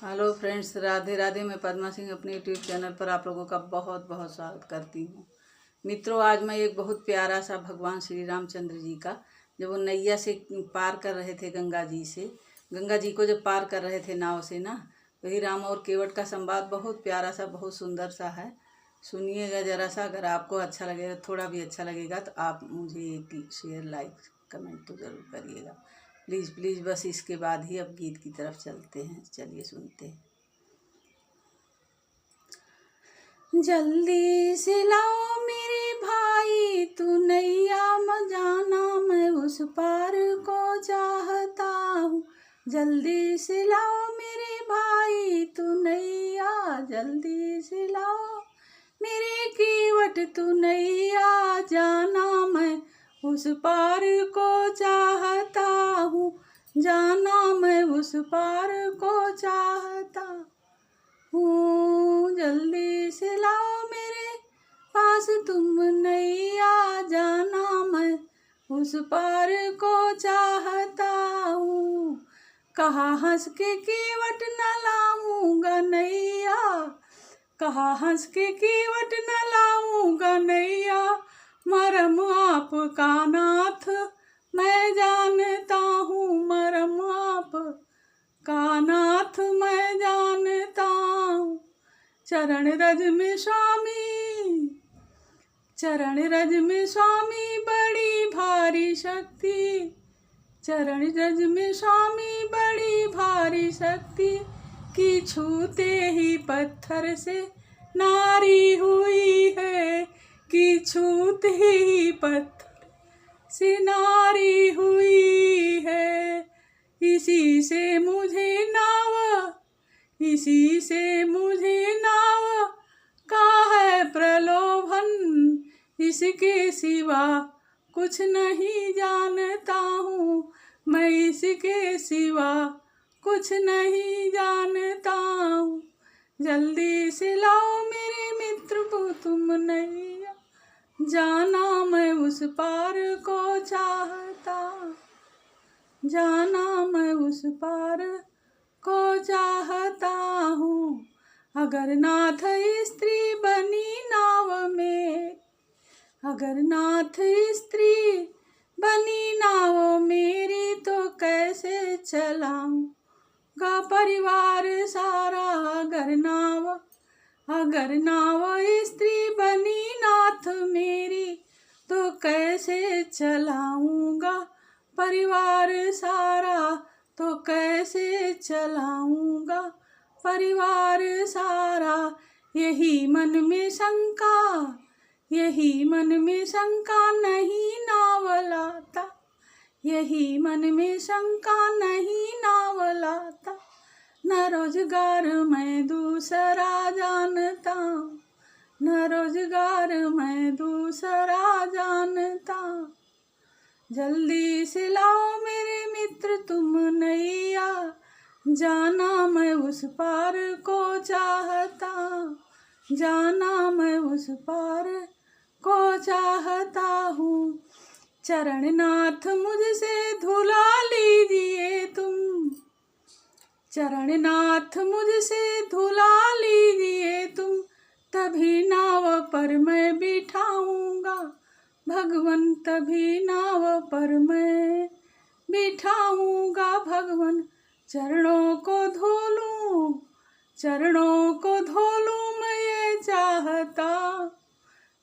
Hello friends, Radhe Radhe. मैं पद्मा सिंह अपने YouTube channel पर आप लोगों का बहुत बहुत स्वागत करती हूँ। मित्रों, आज मैं एक बहुत प्यारा सा भगवान श्री रामचंद्र जी का, जब वो नैया से पार कर रहे थे गंगा जी को जब पार कर रहे थे नाव से ना, वही राम और केवट का संवाद बहुत प्यारा सा, बहुत सुंदर सा है। सुनिएगा ज़रा सा। अगर आपको अच्छा लगेगा, थोड़ा भी अच्छा लगेगा, तो आप मुझे एक शेयर, लाइक, कमेंट तो ज़रूर करिएगा प्लीज़ प्लीज़। बस इसके बाद ही अब गीत की तरफ चलते हैं। चलिए सुनते हैं। जल्दी से लाओ मेरे भाई तू नैया में जाना, मैं उस पार को चाहता हूँ। जल्दी से लाओ मेरे भाई तू नैया, जल्दी से लाओ मेरे केवट तू नैया, जाना मैं उस पार को चाहता हूँ, जाना मैं उस पार को चाहता हूँ। जल्दी से लाओ मेरे पास तुम नैया, जाना मैं उस पार को चाहता हूँ। कहा हंस के केवट न लाऊंगा नैया, कहा हंस के केवट न लाऊंगा नैया, मरम आपका नाथ मैं जानता हूँ, मरम आप का नाथ मैं जानता हूँ। चरण रज में स्वामी, चरण रज में स्वामी बड़ी भारी शक्ति, चरण रज में स्वामी बड़ी भारी शक्ति, कि छूते ही पत्थर से नारी हुई है, कि छूते ही पत्थर से नारी हुई है। इसी से मुझे नाव, इसी से मुझे नाव का है प्रलोभन, इसके सिवा कुछ नहीं जानता हूँ, मैं इसके सिवा कुछ नहीं जानता हूँ। जल्दी से लाओ मेरे मित्र को तुम नैया, जाना मैं उस पार को चाहता, जाना मैं उस पार को चाहता हूँ। अगर नाथ स्त्री बनी नाव में, अगर नाथ स्त्री बनी नाव मेरी, तो कैसे चलाऊंगा परिवार सारा। अगर नाव स्त्री बनी नाथ मेरी, तो कैसे चलाऊंगा परिवार सारा, तो कैसे चलाऊंगा परिवार सारा। यही मन में शंका, यही मन में शंका नहीं नाव लाता, यही मन में शंका नहीं नाव लाता। न रोजगार मैं दूसरा जानता, न रोजगार मैं दूसरा जानता। जल्दी से लाओ मेरे मित्र तुम नैया, जाना मैं उस पार को चाहता, जाना मैं उस पार को चाहता हूँ। चरणनाथ मुझसे धुला लीजिए तुम, चरणनाथ मुझसे धुला लीजिए तुम, तभी नाव पर मैं बिठाऊंगा भगवन, तभी नाव पर मैं बिठाऊंगा भगवन। चरणों को धो लूं, चरणों को धो लूं मैं ये चाहता,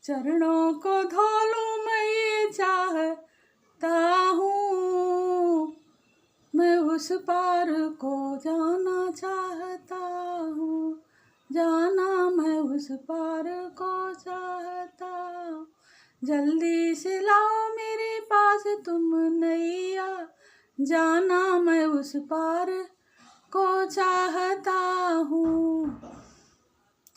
चरणों को धो लूं मैं ये चाहता हूँ। मैं उस पार को जाना चाहता हूँ, जाना मैं उस पार को चाहता हूँ। जल्दी से लाओ मेरे पास तुम नैया, जाना मैं उस पार को चाहता हूँ,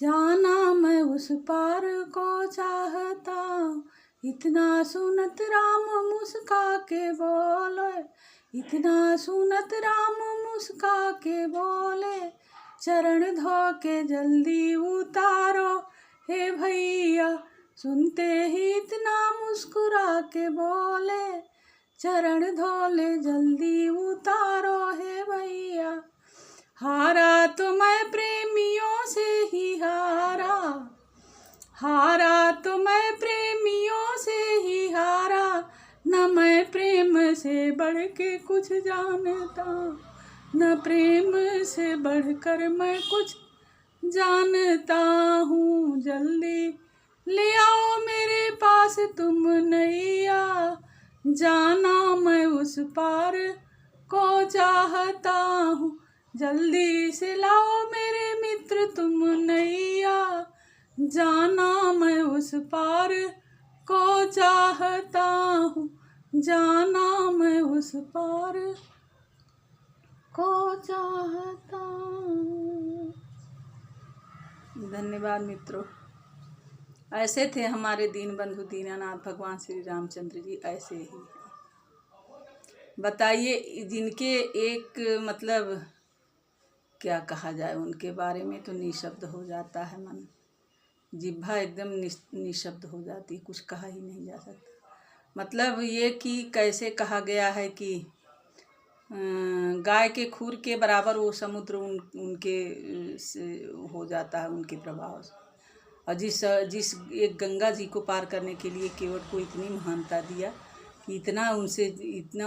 जाना मैं उस पार को चाहता हूँ। इतना सुनत राम मुस्का के बोले, इतना सुनत राम मुस्का के बोले, चरण धो के जल्दी उतारो हे भैया। सुनते ही इतना मुस्कुरा के बोले, चरण धो ले जल्दी उतारो हे भैया। हारा तो हारा तो मैं प्रेमियों से ही हारा, न मैं प्रेम से बढ़ के कुछ जानता, न प्रेम से बढ़कर मैं कुछ जानता हूँ। जल्दी ले आओ मेरे पास तुम नैया, जाना मैं उस पार को चाहता हूँ। जल्दी से लाओ मेरे मित्र तुम नैया, जाना मैं उस पार को चाहता हूँ, जाना मैं उस पार को चाहता हूँ। धन्यवाद मित्रों। ऐसे थे हमारे दीन बंधु दीनानाथ भगवान श्री रामचंद्र जी, ऐसे ही हैं। बताइए, जिनके एक मतलब क्या कहा जाए, उनके बारे में तो निशब्द हो जाता है मन, जिह्वा एकदम निशब्द हो जाती, कुछ कहा ही नहीं जा सकता। मतलब ये कि कैसे कहा गया है कि गाय के खूर के बराबर वो समुद्र उनके से हो जाता है, उनके प्रभाव से। और जिस एक गंगा जी को पार करने के लिए केवट को इतनी महानता दिया कि इतना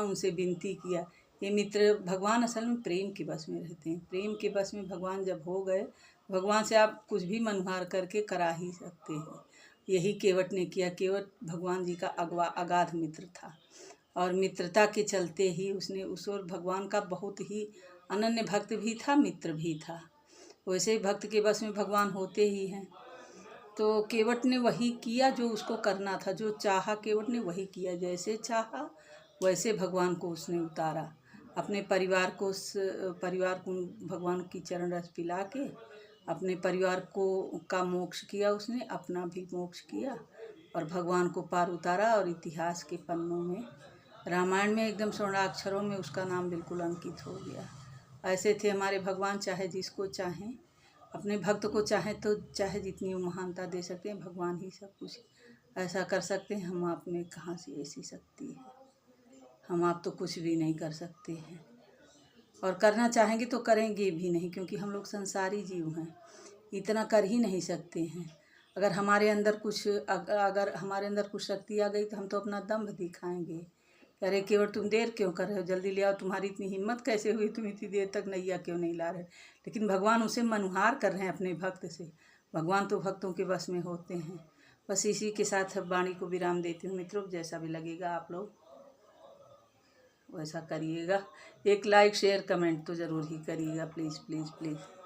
उनसे विनती किया। ये मित्र भगवान असल में प्रेम के बस में रहते हैं। प्रेम के बस में भगवान जब हो गए, भगवान से आप कुछ भी मनहार करके करा ही सकते हैं। यही केवट ने किया। केवट भगवान जी का अगाध मित्र था, और मित्रता के चलते ही उसने उस और भगवान का बहुत ही अनन्य भक्त भी था, मित्र भी था। वैसे ही भक्त के बस में भगवान होते ही हैं। तो केवट ने वही किया जो उसको करना था, जो चाहा केवट ने वही किया। जैसे चाहा वैसे भगवान को उसने उतारा। अपने परिवार को भगवान की चरण रस पिला के अपने परिवार का मोक्ष किया उसने, अपना भी मोक्ष किया और भगवान को पार उतारा। और इतिहास के पन्नों में, रामायण में एकदम स्वर्णाक्षरों में उसका नाम बिल्कुल अंकित हो गया। ऐसे थे हमारे भगवान। चाहे जिसको चाहें, अपने भक्त को चाहें तो चाहे जितनी महानता दे सकते हैं, भगवान ही सब कुछ ऐसा कर सकते हैं। हम आप में कहाँ से ऐसी शक्ति है? हम आप तो कुछ भी नहीं कर सकते हैं, और करना चाहेंगे तो करेंगे भी नहीं, क्योंकि हम लोग संसारी जीव हैं, इतना कर ही नहीं सकते हैं। अगर हमारे अंदर कुछ शक्ति आ गई तो हम तो अपना दम्भ दिखाएंगे। अरे केवट तुम देर क्यों कर रहे हो, जल्दी ले आओ, तुम्हारी इतनी हिम्मत कैसे हुई, तुम इतनी देर तक नैया क्यों नहीं ला रहे। लेकिन भगवान उसे मनुहार कर रहे हैं अपने भक्त से। भगवान तो भक्तों के बस में होते हैं। बस इसी के साथ वाणी को विराम देती हूँ मित्रों। जैसा भी लगेगा आप लोग वैसा करिएगा। एक लाइक शेयर कमेंट तो ज़रूर ही करिएगा, प्लीज़ प्लीज़ प्लीज़।